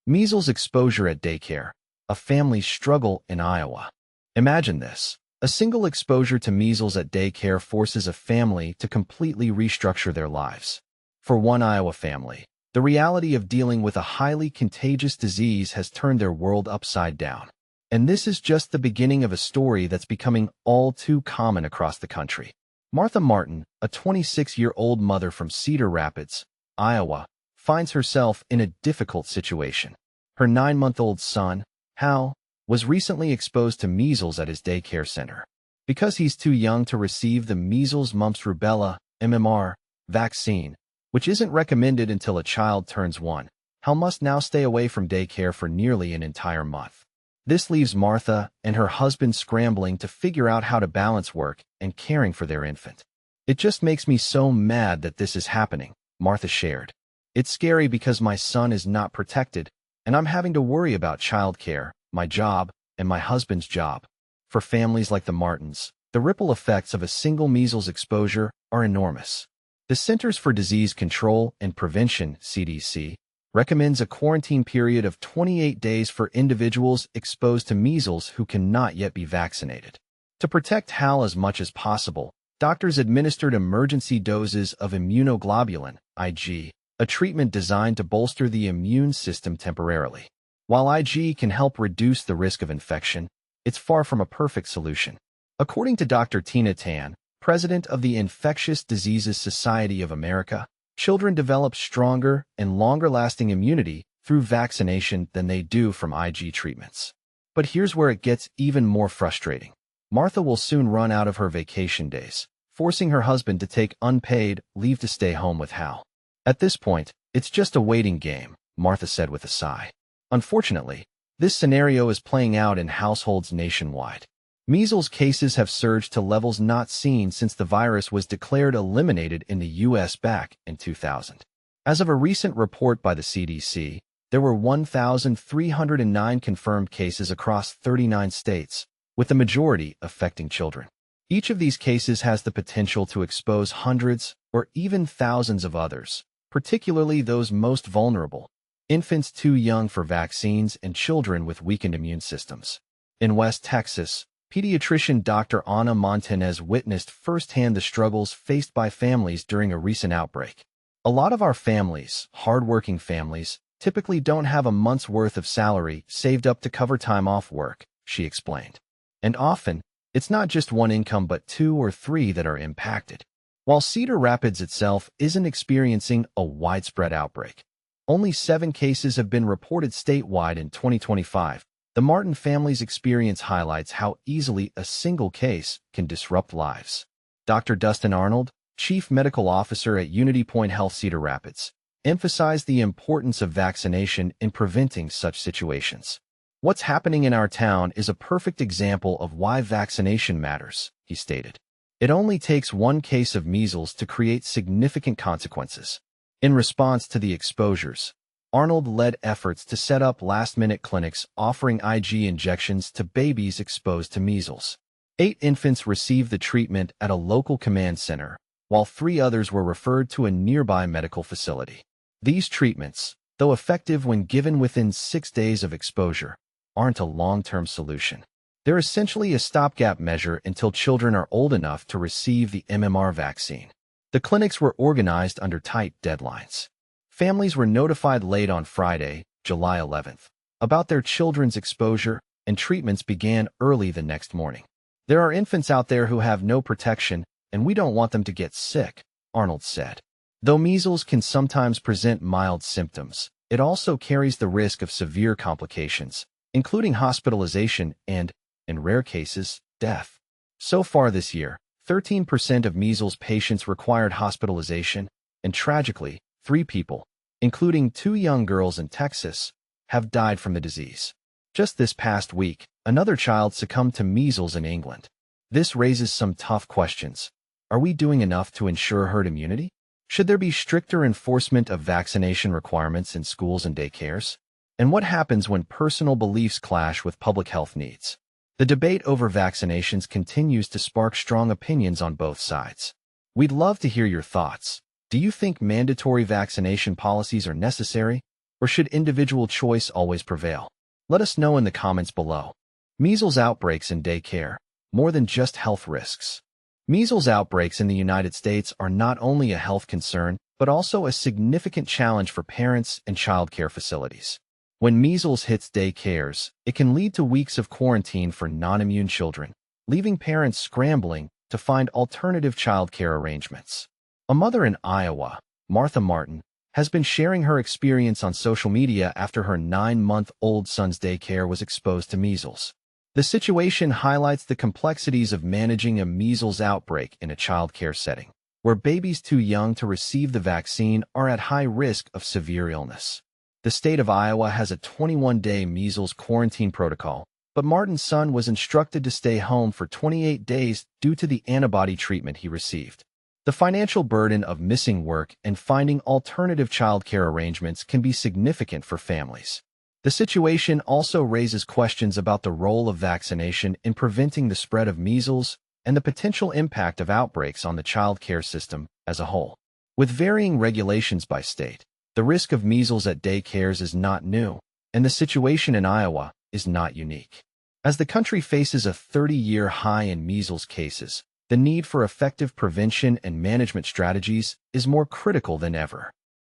Measles exposure at daycare, a family's struggle in Iowa. Imagine this. A single exposure to measles at daycare forces a family to completely restructure their lives. For one Iowa family, the reality of dealing with a highly contagious disease has turned their world upside down. And this is just the beginning of a story that's becoming all too common across the country. Martha Martin, a 26-year-old mother from Cedar Rapids, Iowa, finds herself in a difficult situation. Her 9-month-old son, Hal, was recently exposed to measles at his daycare center. Because he's too young to receive the measles, mumps, rubella, MMR, vaccine, which isn't recommended until a child turns 1, Hal must now stay away from daycare for nearly an entire month. This leaves Martha and her husband scrambling to figure out how to balance work and caring for their infant. "It just makes me so mad that this is happening," Martha shared. "It's scary because my son is not protected, and I'm having to worry about childcare, my job, and my husband's job." For families like the Martins, the ripple effects of a single measles exposure are enormous. The Centers for Disease Control and Prevention, CDC, recommends a quarantine period of 28 days for individuals exposed to measles who cannot yet be vaccinated. To protect Hal as much as possible, doctors administered emergency doses of immunoglobulin, IG, a treatment designed to bolster the immune system temporarily. While IG can help reduce the risk of infection, it's far from a perfect solution. According to Dr. Tina Tan, president of the Infectious Diseases Society of America, children develop stronger and longer-lasting immunity through vaccination than they do from IG treatments. But here's where it gets even more frustrating. Martha will soon run out of her vacation days, forcing her husband to take unpaid leave to stay home with Hal. "At this point, it's just a waiting game," Martha said with a sigh. Unfortunately, this scenario is playing out in households nationwide. Measles cases have surged to levels not seen since the virus was declared eliminated in the U.S. back in 2000. As of a recent report by the CDC, there were 1,309 confirmed cases across 39 states, with the majority affecting children. Each of these cases has the potential to expose hundreds or even thousands of others, particularly those most vulnerable: infants too young for vaccines and children with weakened immune systems. In West Texas, pediatrician Dr. Ana Montanez witnessed firsthand the struggles faced by families during a recent outbreak. "A lot of our families, hardworking families, typically don't have a month's worth of salary saved up to cover time off work," she explained. "And often, it's not just one income but 2 or 3 that are impacted." While Cedar Rapids itself isn't experiencing a widespread outbreak, only 7 cases have been reported statewide in 2025. The Martin family's experience highlights how easily a single case can disrupt lives. Dr. Dustin Arnold, Chief Medical Officer at Unity Point Health Cedar Rapids, emphasized the importance of vaccination in preventing such situations. "What's happening in our town is a perfect example of why vaccination matters," he stated. "It only takes one case of measles to create significant consequences." In response to the exposures, Arnold led efforts to set up last-minute clinics offering IG injections to babies exposed to measles. 8 infants received the treatment at a local command center, while 3 others were referred to a nearby medical facility. These treatments, though effective when given within 6 days of exposure, aren't a long-term solution. They're essentially a stopgap measure until children are old enough to receive the MMR vaccine. The clinics were organized under tight deadlines. Families were notified late on Friday, July 11th, about their children's exposure, and treatments began early the next morning. "There are infants out there who have no protection, and we don't want them to get sick," Arnold said. Though measles can sometimes present mild symptoms, it also carries the risk of severe complications, including hospitalization and, in rare cases, death. So far this year, 13% of measles patients required hospitalization, and tragically, 3 people, including 2 young girls in Texas, have died from the disease. Just this past week, another child succumbed to measles in England. This raises some tough questions. Are we doing enough to ensure herd immunity? Should there be stricter enforcement of vaccination requirements in schools and daycares? And what happens when personal beliefs clash with public health needs? The debate over vaccinations continues to spark strong opinions on both sides. We'd love to hear your thoughts. Do you think mandatory vaccination policies are necessary, or should individual choice always prevail? Let us know in the comments below. Measles outbreaks in daycare, more than just health risks. Measles outbreaks in the United States are not only a health concern, but also a significant challenge for parents and childcare facilities. When measles hits daycares, it can lead to weeks of quarantine for non-immune children, leaving parents scrambling to find alternative childcare arrangements. A mother in Iowa, Martha Martin, has been sharing her experience on social media after her 9-month-old son's daycare was exposed to measles. The situation highlights the complexities of managing a measles outbreak in a childcare setting, where babies too young to receive the vaccine are at high risk of severe illness. The state of Iowa has a 21-day measles quarantine protocol, but Martin's son was instructed to stay home for 28 days due to the antibody treatment he received. The financial burden of missing work and finding alternative childcare arrangements can be significant for families. The situation also raises questions about the role of vaccination in preventing the spread of measles and the potential impact of outbreaks on the childcare system as a whole. With varying regulations by state, the risk of measles at daycares is not new, and the situation in Iowa is not unique. As the country faces a 30-year high in measles cases, the need for effective prevention and management strategies is more critical than ever.